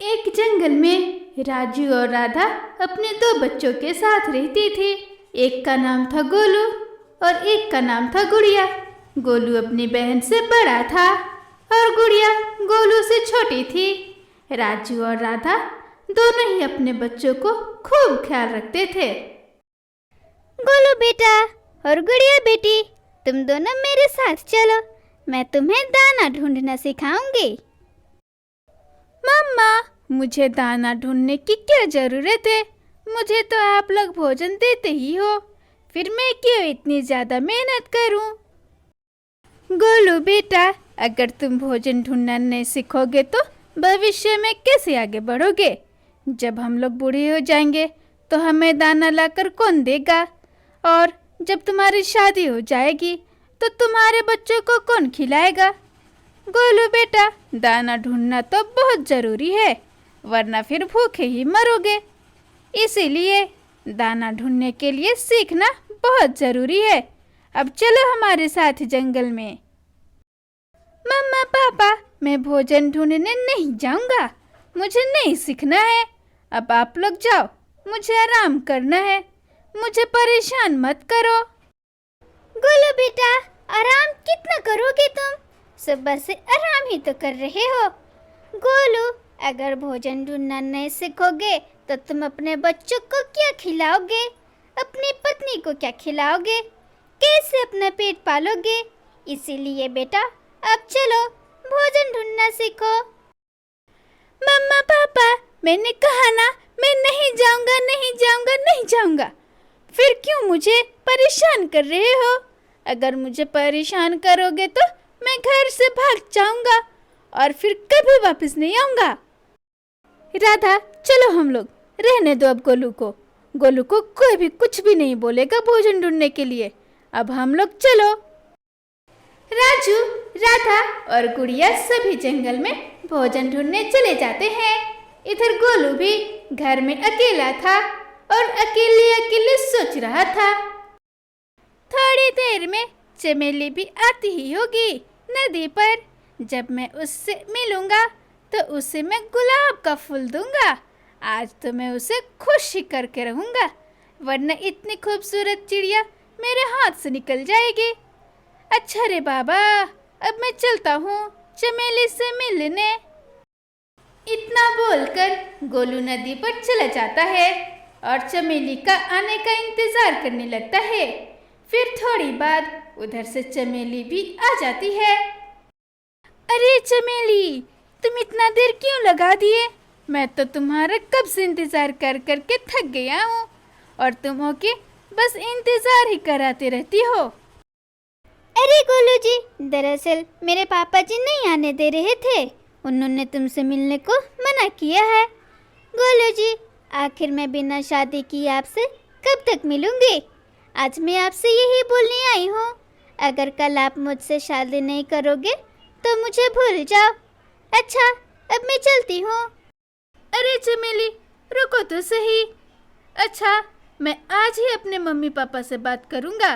एक जंगल में राजू और राधा अपने दो बच्चों के साथ रहती थी। एक का नाम था गोलू और एक का नाम था गुड़िया। गोलू अपनी बहन से बड़ा था और गुड़िया गोलू से छोटी थी। राजू और राधा दोनों ही अपने बच्चों को खूब ख्याल रखते थे। गोलू बेटा और गुड़िया बेटी, तुम दोनों मेरे साथ चलो, मैं तुम्हें दाना ढूंढना सिखाऊंगी। मम्मा, मुझे दाना ढूंढने की क्या जरूरत है? मुझे तो आप लोग भोजन देते ही हो, फिर मैं क्यों इतनी ज्यादा मेहनत करूं? गोलू बेटा, अगर तुम भोजन ढूंढना नहीं सीखोगे तो भविष्य में कैसे आगे बढ़ोगे? जब हम लोग बूढ़े हो जाएंगे तो हमें दाना लाकर कौन देगा? और जब तुम्हारी शादी हो जाएगी तो तुम्हारे बच्चों को कौन खिलाएगा? गोलू बेटा, दाना ढूंढना तो बहुत जरूरी है, वरना फिर भूखे ही मरोगे। इसीलिए दाना ढूंढने के लिए सीखना बहुत जरूरी है। अब चलो हमारे साथ जंगल में। मम्मा पापा, मैं भोजन ढूंढने नहीं जाऊंगा, मुझे नहीं सीखना है। अब आप लोग जाओ, मुझे आराम करना है, मुझे परेशान मत करो। गोलू बेटा, आराम कितना करोगे तुम? सुबह से आराम ही तो कर रहे हो। गोलू, अगर भोजन ढूंढना नहीं सीखोगे तो तुम अपने बच्चों को क्या खिलाओगे? अपनी पत्नी को क्या खिलाओगे? कैसे अपना पेट पालोगे? इसीलिए बेटा, अब चलो भोजन ढूंढना सीखो। मम्मा पापा, मैंने कहा ना, मैं नहीं जाऊंगा, नहीं जाऊंगा, नहीं जाऊंगा। फिर क्यों मुझे परेशान कर रहे हो? अगर मुझे परेशान करोगे तो मैं घर से भाग जाऊंगा और फिर कभी वापस नहीं आऊंगा। राधा, चलो हम लोग, रहने दो अब गोलू को। गोलू को कोई भी कुछ भी नहीं बोलेगा भोजन ढूंढने के लिए। अब हम लोग चलो। राजू, राधा और गुड़िया सभी जंगल में भोजन ढूंढने चले जाते हैं। इधर गोलू भी घर में अकेला था और अकेले अकेले सोच रहा था। थोड़ी देर में चमेली भी आती ही होगी नदी पर। जब मैं उससे मिलूंगा तो उसे मैं गुलाब का फूल दूंगा। आज तो मैं उसे खुश ही करके रहूंगा, वरना इतनी खूबसूरत चिड़िया मेरे हाथ से निकल जाएगी। अच्छा रे बाबा, अब मैं चलता हूँ चमेली से मिलने। इतना बोलकर गोलू नदी पर चला जाता है और चमेली का आने का इंतजार करने लगता है। फिर थोड़ी बाद उधर से चमेली भी आ जाती है। अरे चमेली, तुम इतना देर क्यों लगा दिए? मैं तो तुम्हारा कब से इंतजार कर करके थक गया हूँ और तुम हो के बस इंतजार ही कराते रहती हो। अरे गोलू जी, दरअसल मेरे पापा जी नहीं आने दे रहे थे, उन्होंने तुमसे मिलने को मना किया है। गोलू जी, आखिर मैं बिना शादी किए आपसे कब तक मिलूंगी? आज मैं आपसे यही बोलने आई हूँ, अगर कल आप मुझसे शादी नहीं करोगे तो मुझे भूल जाओ। अच्छा, अब मैं चलती हूँ। अरे चमेली, रुको तो सही। अच्छा, मैं आज ही अपने मम्मी पापा से बात करूँगा,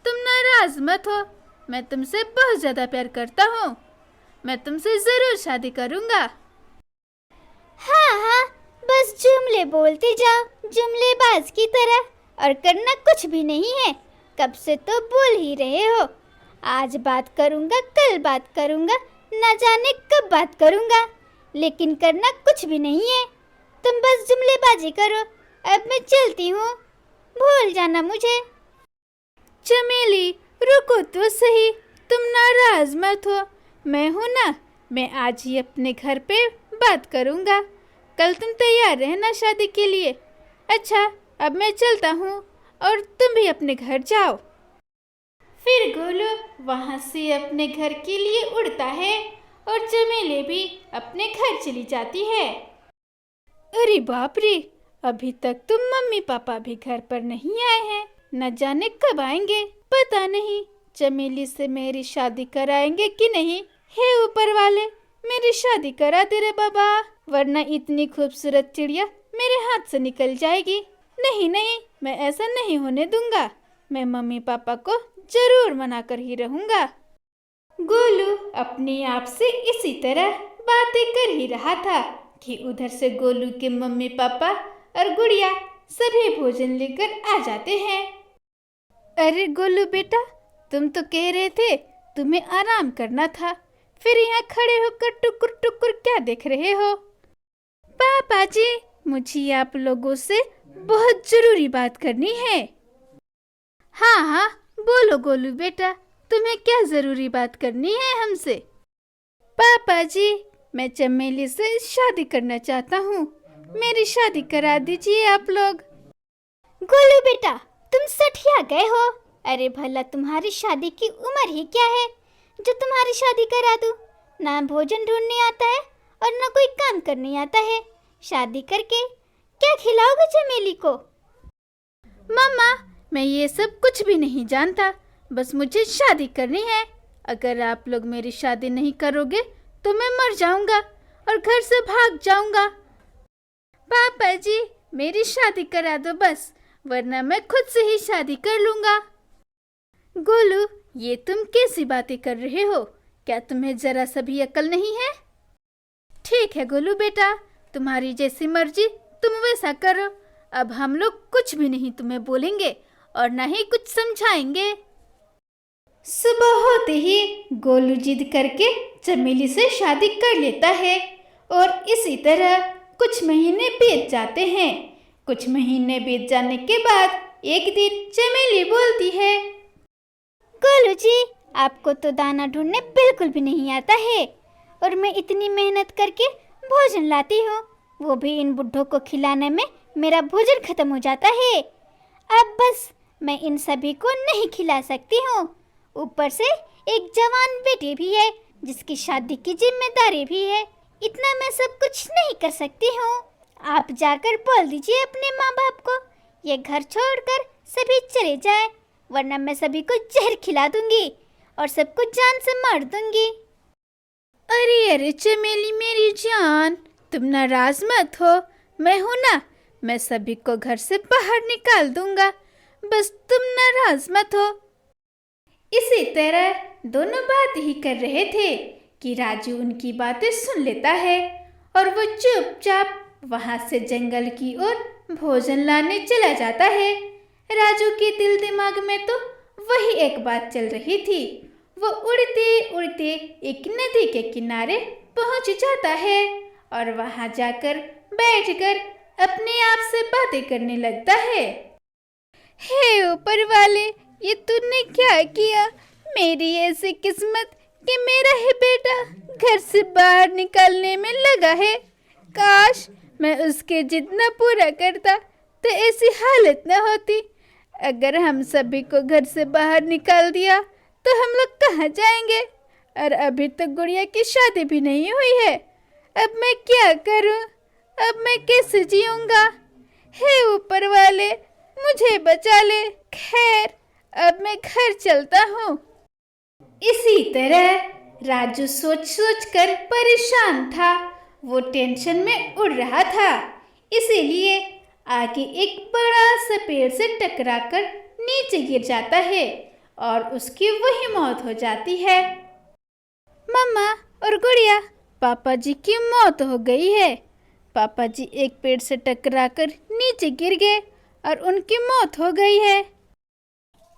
तुम नाराज मत हो। मैं तुमसे बहुत ज़्यादा प्यार करता हूँ, मैं तुमसे ज़रूर शादी करूँगा। हाँ हाँ, बस जुमले बोलते जाओ, जुमलेबाज की तरह, और करना कुछ भी नहीं है। कब से तो बोल ही रहे हो, आज बात करूँगा, कल बात करूँगा, न जाने कब बात करूँगा, लेकिन करना कुछ भी नहीं है। तुम बस जुमलेबाजी करो। अब मैं चलती हूँ, भूल जाना मुझे। चमेली, रुको तो सही, तुम नाराज मत हो। मैं हूँ ना, मैं आज ही अपने घर पे बात करूँगा, कल तुम तैयार रहना शादी के लिए। अच्छा, अब मैं चलता हूँ और तुम भी अपने घर जाओ। फिर गोलू वहाँ से अपने घर के लिए उड़ता है और चमेली भी अपने घर चली जाती है। अरे बाप रे, अभी तक तुम मम्मी पापा भी घर पर नहीं आए हैं, न जाने कब आएंगे। पता नहीं चमेली से मेरी शादी कराएंगे कि नहीं। हे ऊपर वाले, मेरी शादी करा दे रे बाबा, वरना इतनी खूबसूरत चिड़िया मेरे हाथ से निकल जाएगी। नहीं नहीं, मैं ऐसा नहीं होने दूंगा, मैं मम्मी पापा को जरूर मना कर ही रहूंगा। गोलू अपने आप से इसी तरह बातें कर ही रहा था कि उधर से गोलू के मम्मी पापा और गुड़िया सभी भोजन लेकर आ जाते हैं। अरे गोलू बेटा, तुम तो कह रहे थे तुम्हें आराम करना था, फिर यहाँ खड़े होकर टुकुर टुकुर क्या देख रहे हो? पापा जी, मुझे आप लोगों से बहुत जरूरी बात करनी है। हाँ हाँ बोलो गोलू बेटा, तुम्हें क्या जरूरी बात करनी है हमसे? पापा जी, मैं चमेली से शादी करना चाहता हूँ, मेरी शादी करा दीजिए आप लोग। गोलू बेटा, तुम सठिया गए हो। अरे भला तुम्हारी शादी की उम्र ही क्या है जो तुम्हारी शादी करा दूं? ना भोजन ढूंढने आता है और ना कोई काम करने आता है। शादी करके क्या खिलाओगे चमेली को? मम्मा, मैं ये सब कुछ भी नहीं जानता, बस मुझे शादी करनी है। अगर आप लोग मेरी शादी नहीं करोगे तो मैं मर जाऊंगा और घर से भाग जाऊंगा। पापा जी, मेरी शादी करा दो बस, वरना मैं खुद से ही शादी कर लूंगा। गोलू, ये तुम कैसी बातें कर रहे हो? क्या तुम्हें जरा सा भी अकल नहीं है? ठीक है गोलू बेटा, तुम्हारी जैसी मर्जी, तुम वैसा करो। अब हम लोग कुछ भी नहीं तुम्हें बोलेंगे और ना ही कुछ समझाएंगे। सुबह होते ही गोलू जिद करके चमेली से शादी कर लेता है और इसी तरह कुछ महीने बीत जाते हैं। कुछ महीने बीत जाने के बाद एक दिन चमेली बोलती है, गोलू जी, आपको तो दाना ढूंढने बिल्कुल भी नहीं आता है और मैं इतनी मेहनत करके भोजन लाती हूँ, वो भी इन बुड्ढों को खिलाने में मेरा भोजन खत्म हो जाता है। अब बस मैं इन सभी को नहीं खिला सकती हूँ। ऊपर से एक जवान बेटी भी है जिसकी शादी की जिम्मेदारी भी है। इतना मैं सब कुछ नहीं कर सकती हूँ। आप जाकर बोल दीजिए अपने माँ बाप को ये घर छोड़कर सभी चले जाएं, वरना मैं सभी को जहर खिला दूंगी और सबको जान से मार दूंगी। अरे अरे चमेली मेरी जान, तुम नाराज मत हो, मैं हूं ना, मैं सभी को घर से बाहर निकाल दूंगा, बस तुम नाराज मत हो। इसी तरह दोनों बात ही कर रहे थे कि राजू उनकी बातें सुन लेता है और वो चुपचाप वहां से जंगल की ओर भोजन लाने चला जाता है। राजू के दिल दिमाग में तो वही एक बात चल रही थी। वो उड़ते उड़ते एक नदी के किनारे पहुंच जाता है और वहां जाकर बैठकर अपने आप से बातें करने लगता है। हे ऊपर वाले, ये तूने क्या किया? मेरी ऐसी किस्मत कि मेरा ही बेटा घर से बाहर निकालने में लगा है। काश मैं उसके जितना पूरा करता तो ऐसी हालत न होती। अगर हम सभी को घर से बाहर निकाल दिया तो हम लोग कहाँ जाएंगे? और अभी तक गुड़िया की शादी भी नहीं हुई है। अब मैं क्या करूं? अब मैं कैसे जीऊंगा? हे ऊपर वाले, मुझे बचा ले। खैर, अब मैं घर चलता हूँ। इसी तरह राजू सोच सोच कर परेशान था। वो टेंशन में उड़ रहा था, इसीलिए आगे एक बड़ा सा पेड़ से टकराकर नीचे गिर जाता है और उसकी वही मौत हो जाती है। मम्मा और गुड़िया, पापा जी की मौत हो गई है। पापा जी एक पेड़ से टकराकर नीचे गिर गए और उनकी मौत हो गई है।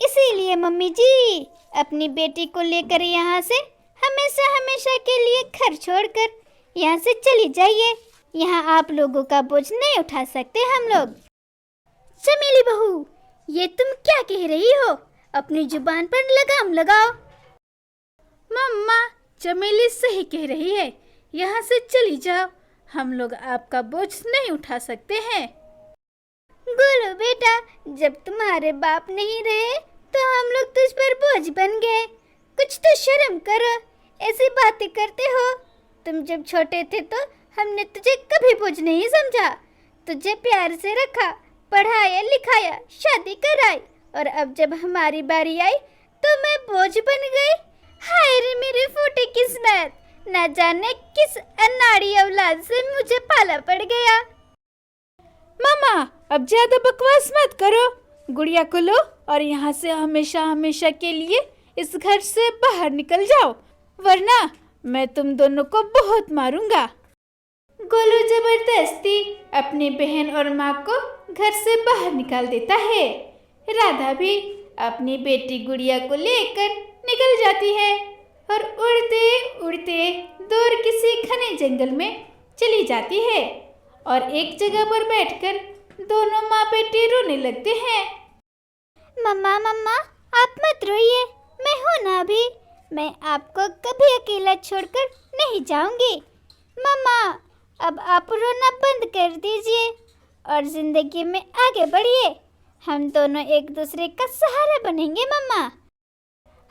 इसीलिए मम्मी जी अपनी बेटी को लेकर यहाँ से हमेशा हमेशा के लिए घर छोड़कर यहाँ से चली जाइए। यहाँ आप लोगों का बोझ नहीं उठा सकते हम लोग। चमेली बहू, ये तुम क्या कह रही हो? अपनी जुबान पर लगाम लगाओ। मम्मा, चमेली सही कह रही है, यहाँ से चली जाओ, हम लोग आपका बोझ नहीं उठा सकते हैं। गोलू बेटा, जब तुम्हारे बाप नहीं रहे तो हम लोग तुझ पर बोझ बन गए। कुछ तो शर्म करो, ऐसी बातें करते हो। तुम जब छोटे थे तो हमने तुझे कभी बोझ नहीं समझा, तुझे प्यार से रखा, पढ़ाया लिखाया, शादी कराई, और अब जब हमारी बारी आई तो मैं बोझ बन गई। हाय रे मेरी फूटी किस्मत, ना जाने किस अनाड़ी औलाद से मुझे पाला पड़ गया। मामा, अब ज्यादा बकवास मत करो। गुड़िया को लो और यहाँ से हमेशा हमेशा के लिए इस घर से बाहर निकल जाओ, वरना मैं तुम दोनों को बहुत मारूंगा। गोलू जबरदस्ती अपनी बहन और माँ को घर से बाहर निकाल देता है। राधा भी अपनी बेटी गुड़िया को लेकर निकल जाती है और उड़ते उड़ते दूर किसी घने जंगल में चली जाती है और एक जगह पर बैठकर दोनों माँ बेटी रोने लगते हैं। मम्मा मम्मा, आप मत रोइए, मैं हूँ ना अभी। मैं आपको कभी अकेला छोड़कर नहीं जाऊंगी। मम्मा, अब आप रोना बंद कर दीजिए और जिंदगी में आगे बढ़िए। हम दोनों एक दूसरे का सहारा बनेंगे मम्मा।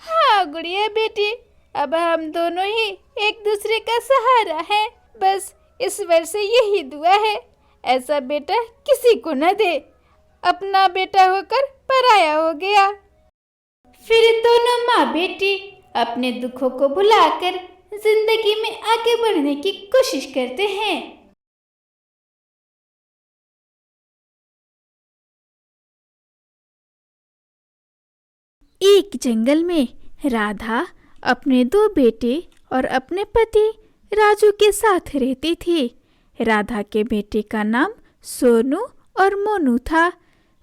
हाँ गुड़िया बेटी, अब हम दोनों ही एक दूसरे का सहारा हैं। बस ईश्वर से यही दुआ है, ऐसा बेटा किसी को न दे। अपना बेटा होकर पराया हो गया। फिर दोनों माँ बेटी अपने दुखों को भुलाकर जिंदगी में आगे बढ़ने की कोशिश करते हैं। एक जंगल में राधा अपने 2 बेटे और अपने पति राजू के साथ रहती थी। राधा के बेटे का नाम सोनू और मोनू था।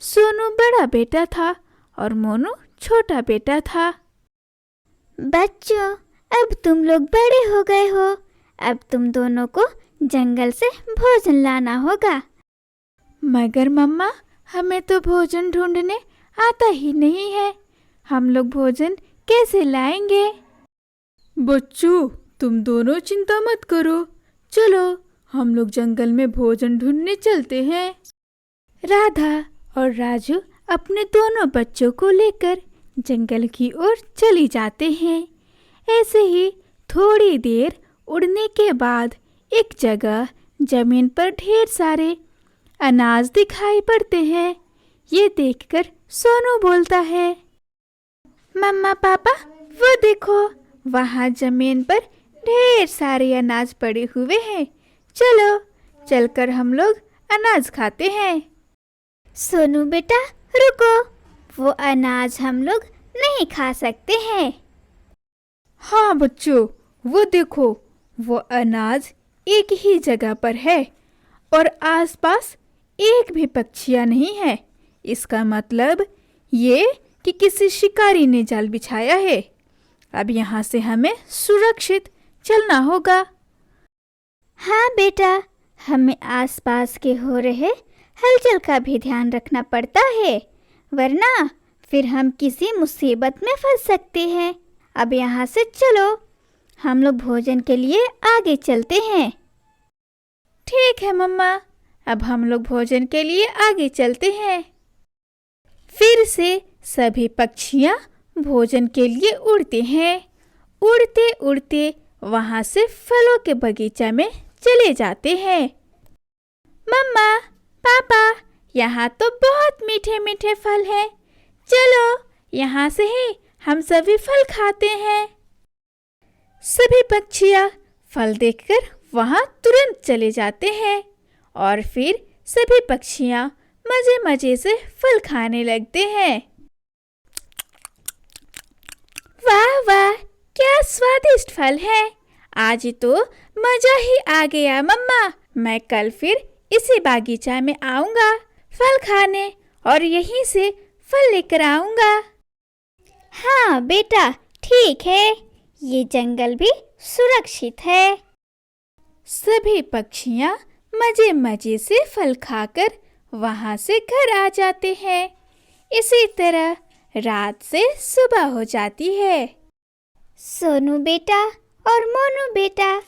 सोनू बड़ा बेटा था और मोनू छोटा बेटा था। बच्चों, अब तुम लोग बड़े हो गए हो। अब तुम दोनों को जंगल से भोजन लाना होगा। मगर मम्मा, हमें तो भोजन ढूंढने आता ही नहीं है। हम लोग भोजन कैसे लाएंगे? बच्चों, तुम दोनों चिंता मत करो। चलो, हम लोग जंगल में भोजन ढूंढने चलते हैं। राधा और राजू अपने दोनों बच्चों को लेकर जंगल की ओर चली जाते हैं। ऐसे ही थोड़ी देर उड़ने के बाद एक जगह जमीन पर ढेर सारे अनाज दिखाई पड़ते हैं। ये देखकर सोनू बोलता है, मम्मा पापा, वो देखो, वहाँ जमीन पर ढेर सारे अनाज पड़े हुए हैं। चलो, चलकर हम लोग अनाज खाते हैं। सोनू बेटा रुको, वो अनाज हम लोग नहीं खा सकते हैं। हाँ बच्चों, वो देखो, वो अनाज एक ही जगह पर है और आसपास एक भी पक्षियाँ नहीं है। इसका मतलब ये कि किसी शिकारी ने जाल बिछाया है। अब यहाँ से हमें सुरक्षित चलना होगा। हाँ बेटा, हमें आसपास के हो रहे हलचल का भी ध्यान रखना पड़ता है, वरना फिर हम किसी मुसीबत में फंस सकते हैं। अब यहाँ से चलो, हम लोग भोजन के लिए आगे चलते हैं। ठीक है मम्मा, अब हम लोग भोजन के लिए आगे चलते हैं। फिर से सभी पक्षियाँ भोजन के लिए उड़ते हैं। उड़ते उड़ते वहाँ से फलों के बगीचा में चले जाते हैं। मम्मा पापा, यहाँ तो बहुत मीठे मीठे फल हैं। चलो, यहाँ से ही हम सभी फल खाते हैं। सभी पक्षियाँ फल देखकर वहाँ तुरंत चले जाते हैं और फिर सभी पक्षियाँ मजे मजे से फल खाने लगते हैं। वाह वाह, क्या स्वादिष्ट फल है। आज तो मजा ही आ गया मम्मा। मैं कल फिर इसी बागीचा में आऊंगा फल खाने और यहीं से फल लेकर आऊंगा। हाँ बेटा, ठीक है, ये जंगल भी सुरक्षित है। सभी पक्षियाँ मजे मजे से फल खाकर वहाँ से घर आ जाते हैं। इसी तरह रात से सुबह हो जाती है। सोनू बेटा और मोनू बेटा,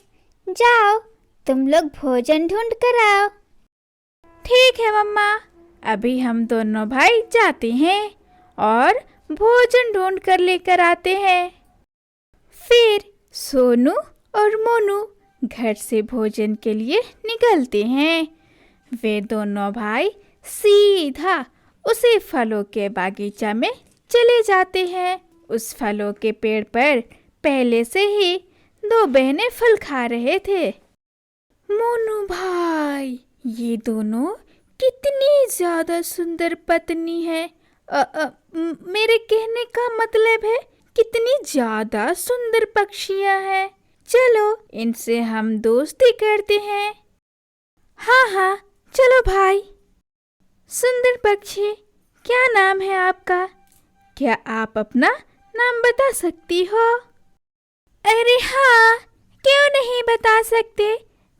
जाओ, तुम लोग भोजन ढूंढ कर आओ। ठीक है मम्मा, अभी हम दोनों भाई जाते हैं और भोजन ढूंढ कर लेकर आते हैं। फिर सोनू और मोनू घर से भोजन के लिए निकलते हैं। वे दोनों भाई सीधा उसी फलों के बागीचा में चले जाते हैं। उस फलों के पेड़ पर पहले से ही 2 बहनें फल खा रहे थे। मोनू भाई, ये दोनों कितनी ज्यादा सुंदर पत्नी है। मेरे कहने का मतलब है कितनी ज्यादा सुंदर पक्षियां हैं। चलो, इनसे हम दोस्ती करते हैं। हेलो भाई। सुंदर पक्षी, क्या नाम है आपका? क्या आप अपना नाम बता सकती हो? अरे हाँ, क्यों नहीं बता सकते।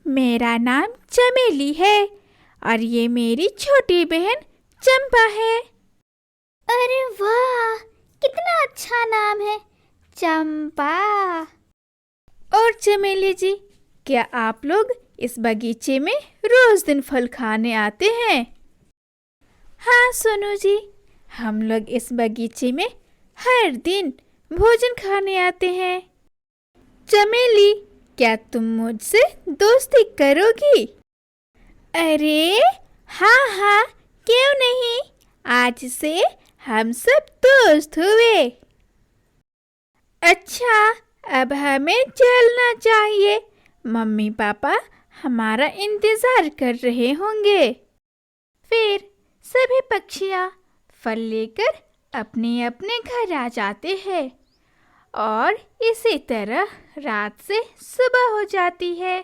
मेरा नाम चमेली है और ये मेरी छोटी बहन चंपा है। अरे वाह, कितना अच्छा नाम है, चंपा। और चमेली जी, क्या आप लोग इस बगीचे में रोज दिन फल खाने आते हैं? हाँ सोनू जी, हम लोग इस बगीचे में हर दिन भोजन खाने आते हैं। चमेली, क्या तुम मुझसे दोस्ती करोगी? अरे हाँ हाँ, क्यों नहीं, आज से हम सब दोस्त हुए। अच्छा, अब हमें चलना चाहिए, मम्मी पापा हमारा इंतजार कर रहे होंगे। फिर सभी पक्षियाँ फल लेकर अपने अपने घर आ जाते हैं और इसी तरह रात से सुबह हो जाती है।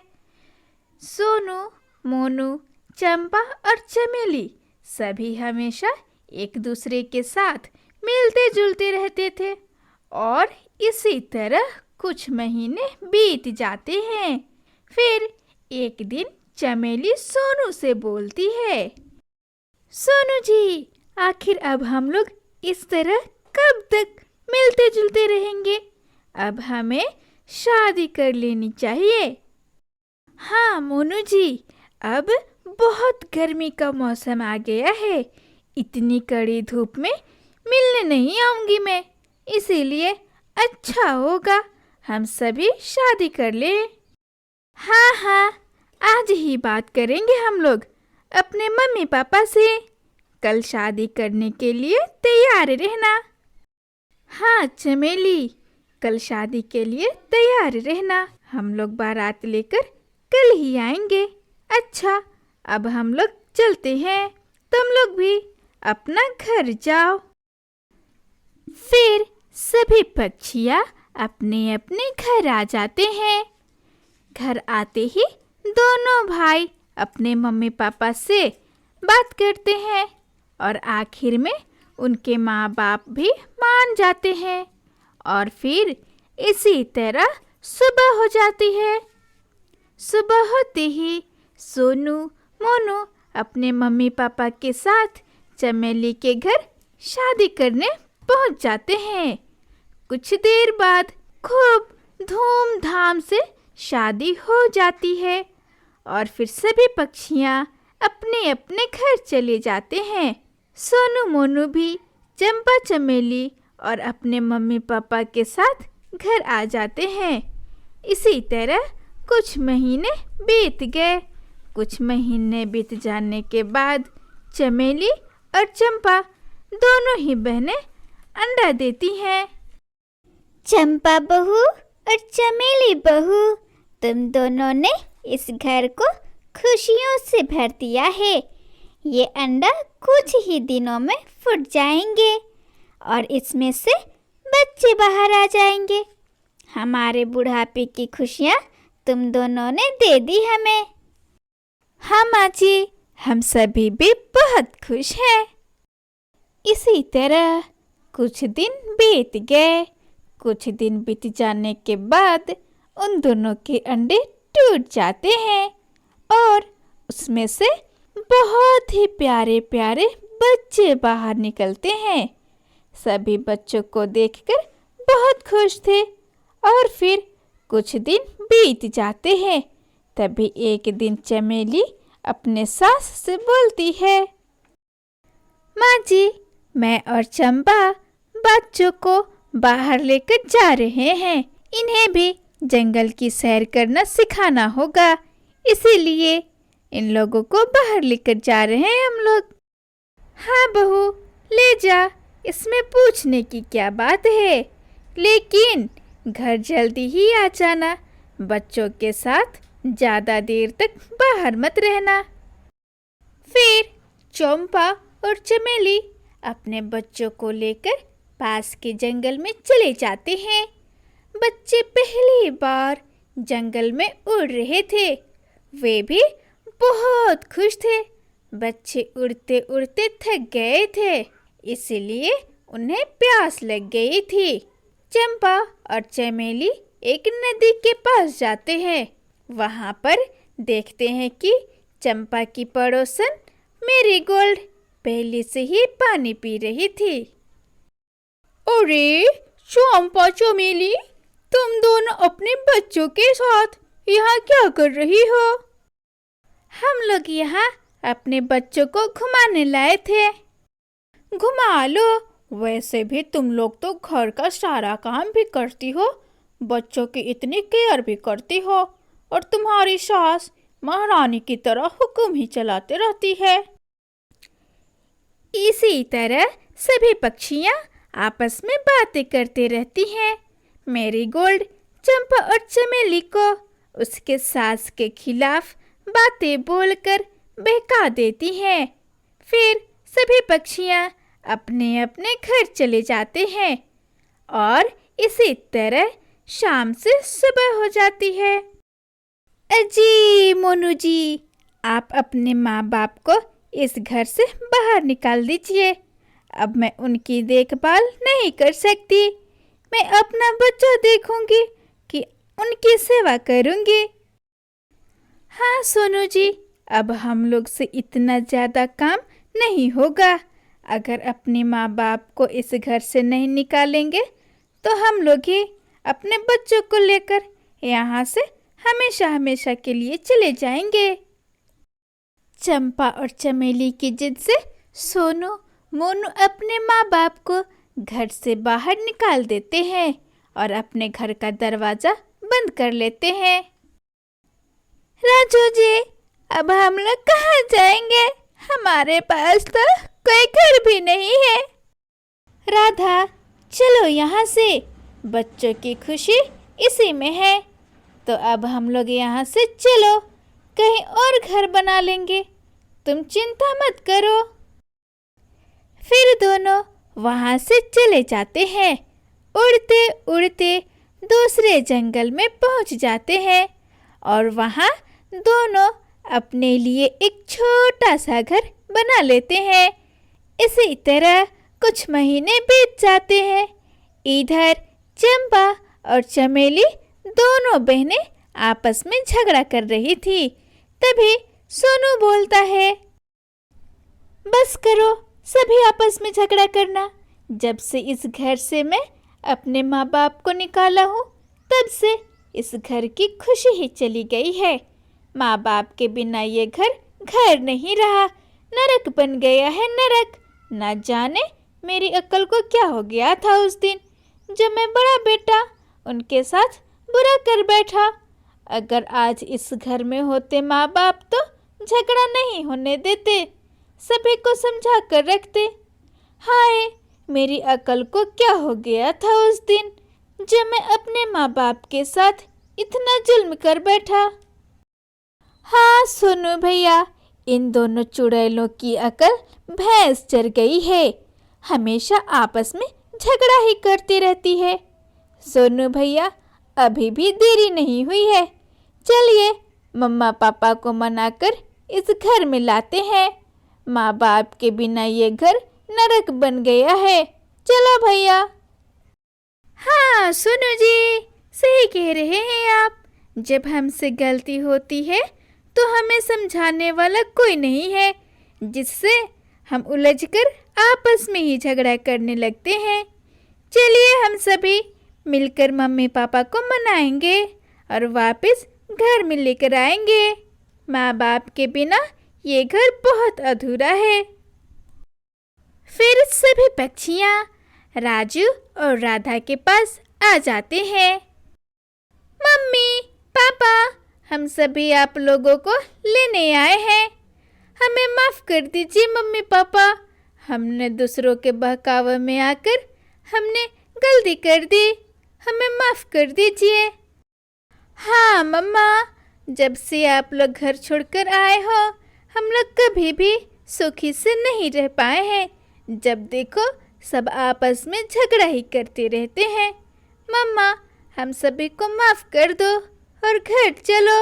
सोनू, मोनू, चंपा और चमेली सभी हमेशा एक दूसरे के साथ मिलते जुलते रहते थे और इसी तरह कुछ महीने बीत जाते हैं। फिर एक दिन चमेली सोनू से बोलती है, सोनू जी, आखिर अब हम लोग इस तरह कब तक मिलते जुलते रहेंगे? अब हमें शादी कर लेनी चाहिए। हाँ मोनू जी, अब बहुत गर्मी का मौसम आ गया है, इतनी कड़ी धूप में मिलने नहीं आऊंगी मैं, इसीलिए अच्छा होगा हम सभी शादी कर लें। हाँ हाँ, आज ही बात करेंगे हम लोग अपने मम्मी पापा से, कल शादी करने के लिए तैयार रहना। हाँ चमेली, कल शादी के लिए तैयार रहना, हम लोग बारात लेकर कल ही आएंगे। अच्छा, अब हम लोग चलते हैं, तुम लोग भी अपना घर जाओ। फिर सभी पक्षियाँ अपने अपने घर आ जाते हैं। घर आते ही दोनों भाई अपने मम्मी पापा से बात करते हैं और आखिर में उनके माँ बाप भी मान जाते हैं और फिर इसी तरह सुबह हो जाती है। सुबह होते ही सोनू, मोनू अपने मम्मी पापा के साथ चमेली के घर शादी करने पहुंच जाते हैं। कुछ देर बाद खूब धूमधाम से शादी हो जाती है और फिर सभी पक्षियाँ अपने अपने घर चले जाते हैं। सोनू मोनू भी चंपा चमेली और अपने मम्मी पापा के साथ घर आ जाते हैं। इसी तरह कुछ महीने बीत गए। कुछ महीने बीत जाने के बाद चमेली और चंपा दोनों ही बहनें अंडा देती हैं। चंपा बहू और चमेली बहू, तुम दोनों ने इस घर को खुशियों से भर दिया है। ये अंडा कुछ ही दिनों में फूट जाएंगे और इसमें से बच्चे बाहर आ जाएंगे। हमारे बुढ़ापे की खुशियाँ तुम दोनों ने दे दी हमें। हाँ माँ जी, हम सभी भी बहुत खुश हैं। इसी तरह कुछ दिन बीत गए। कुछ दिन बीत जाने के बाद उन दोनों के अंडे टूट जाते हैं और उसमें से बहुत ही प्यारे प्यारे बच्चे बाहर निकलते हैं। सभी बच्चों को देखकर बहुत खुश थे और फिर कुछ दिन बीत जाते हैं। तभी एक दिन चमेली अपने सास से बोलती है, माँ जी, मैं और चंपा बच्चों को बाहर लेकर जा रहे हैं। इन्हें भी जंगल की सैर करना सिखाना होगा, इसीलिए इन लोगों को बाहर लेकर जा रहे हैं हम लोग। हाँ बहू, ले जा, इसमें पूछने की क्या बात है, लेकिन घर जल्दी ही आ जाना। बच्चों के साथ ज़्यादा देर तक बाहर मत रहना। फिर चंपा और चमेली अपने बच्चों को लेकर पास के जंगल में चले जाते हैं। बच्चे पहली बार जंगल में उड़ रहे थे। वे भी बहुत खुश थे। बच्चे उड़ते उड़ते थक गए थे, इसलिए उन्हें प्यास लग गई थी। चंपा और चमेली एक नदी के पास जाते हैं। वहां पर देखते हैं कि चंपा की पड़ोसन मेरीगोल्ड पहले से ही पानी पी रही थी। अरे चंपा चमेली, तुम दोनों अपने बच्चों के साथ यहाँ क्या कर रही हो? हम लोग यहाँ अपने बच्चों को घुमाने लाए थे। घुमा लो, वैसे भी तुम लोग तो घर का सारा काम भी करती हो, बच्चों की इतनी केयर भी करती हो, और तुम्हारी सास महारानी की तरह हुक्म ही चलाते रहती है। इसी तरह सभी पक्षियाँ आपस में बातें करते रहती हैं। मेरीगोल्ड चंपा और चमेली को उसके सास के खिलाफ बातें बोलकर बहका देती हैं। फिर सभी पक्षियाँ अपने अपने घर चले जाते हैं और इसी तरह शाम से सुबह हो जाती है। अजी मोनू जी, आप अपने माँ बाप को इस घर से बाहर निकाल दीजिए। अब मैं उनकी देखभाल नहीं कर सकती। मैं अपना बच्चा देखूंगी कि उनकी सेवा करूंगी। हाँ सोनू जी, अब हम लोग से इतना ज़्यादा काम नहीं होगा। अगर अपने माँ बाप को इस घर से नहीं निकालेंगे तो हम लोग ही अपने बच्चों को लेकर यहाँ से हमेशा हमेशा के लिए चले जाएंगे। चंपा और चमेली की जिद से सोनू मोनू अपने माँ बाप को घर से बाहर निकाल देते हैं और अपने घर का दरवाज़ा बंद कर लेते हैं। राजू जी, अब हम लोग कहाँ जाएंगे? हमारे पास तो कोई घर भी नहीं है। राधा, चलो यहाँ से, बच्चों की खुशी इसी में है। तो अब हम लोग यहाँ से चलो, कहीं और घर बना लेंगे, तुम चिंता मत करो। फिर दोनों वहाँ से चले जाते हैं। उड़ते उड़ते दूसरे जंगल में पहुँच जाते हैं और वहाँ दोनों अपने लिए एक छोटा सा घर बना लेते हैं। इसी तरह कुछ महीने बीत जाते हैं। इधर चंपा और चमेली दोनों बहनें आपस में झगड़ा कर रही थी। तभी सोनू बोलता है, बस करो सभी आपस में झगड़ा करना। जब से इस घर से मैं अपने माँ बाप को निकाला हूँ, तब से इस घर की खुशी ही चली गई है। माँ बाप के बिना ये घर घर नहीं रहा, नरक बन गया है, नरक। ना जाने मेरी अक्ल को क्या हो गया था उस दिन, जब मैं बड़ा बेटा उनके साथ बुरा कर बैठा। अगर आज इस घर में होते माँ बाप तो झगड़ा नहीं होने देते, सभी को समझा कर रखते। हाय, मेरी अक्ल को क्या हो गया था उस दिन, जब मैं अपने माँ बाप के साथ इतना जुल्म कर बैठा। हाँ सोनू भैया, इन दोनों चुड़ैलों की अकल भैंस चढ़ गई है, हमेशा आपस में झगड़ा ही करती रहती है। सोनू भैया, अभी भी देरी नहीं हुई है, चलिए मम्मा पापा को मनाकर इस घर में लाते हैं। माँ बाप के बिना ये घर नरक बन गया है, चलो भैया। हाँ सोनू जी, सही कह रहे हैं आप। जब हमसे गलती होती है तो हमें समझाने वाला कोई नहीं है, जिससे हम उलझकर आपस में ही झगड़ा करने लगते हैं। चलिए हम सभी मिलकर मम्मी पापा को मनाएंगे और वापस घर में लेकर आएंगे। माँ बाप के बिना ये घर बहुत अधूरा है। फिर सभी पक्षियाँ राजू और राधा के पास आ जाते हैं। मम्मी पापा, हम सभी आप लोगों को लेने आए हैं, हमें माफ़ कर दीजिए मम्मी पापा। हमने दूसरों के बहकावे में आकर हमने गलती कर दी, हमें माफ़ कर दीजिए। हाँ मम्मा, जब से आप लोग घर छोड़कर आए हो, हम लोग कभी भी सुखी से नहीं रह पाए हैं। जब देखो सब आपस में झगड़ा ही करते रहते हैं। मम्मा, हम सभी को माफ़ कर दो और घर चलो।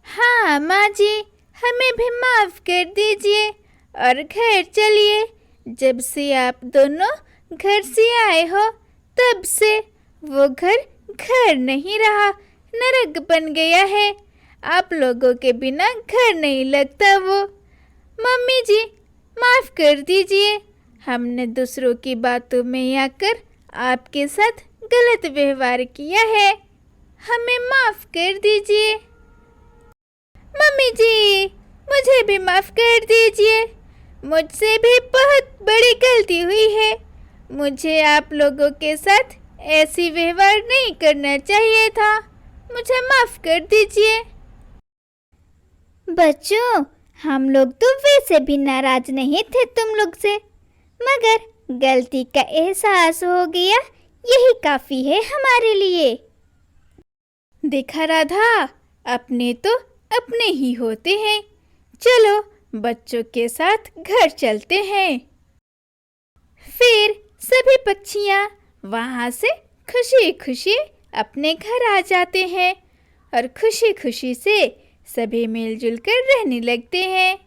हाँ माँ जी, हमें भी माफ कर दीजिए और घर चलिए। जब से आप दोनों घर से आए हो तब से वो घर घर नहीं रहा, नरक बन गया है। आप लोगों के बिना घर नहीं लगता वो। मम्मी जी माफ कर दीजिए, हमने दूसरों की बातों में आकर आपके साथ गलत व्यवहार किया है, हमें माफ कर दीजिए। मम्मी जी मुझे भी माफ कर दीजिए, मुझसे भी बहुत बड़ी गलती हुई है। मुझे आप लोगों के साथ ऐसी व्यवहार नहीं करना चाहिए था, मुझे माफ कर दीजिए। बच्चों, हम लोग तो वैसे भी नाराज नहीं थे तुम लोग से, मगर गलती का एहसास हो गया, यही काफी है हमारे लिए। देखा राधा, अपने तो अपने ही होते हैं। चलो बच्चों के साथ घर चलते हैं। फिर सभी पक्षियाँ वहाँ से खुशी खुशी अपने घर आ जाते हैं और खुशी खुशी से सभी मिलजुल कर रहने लगते हैं।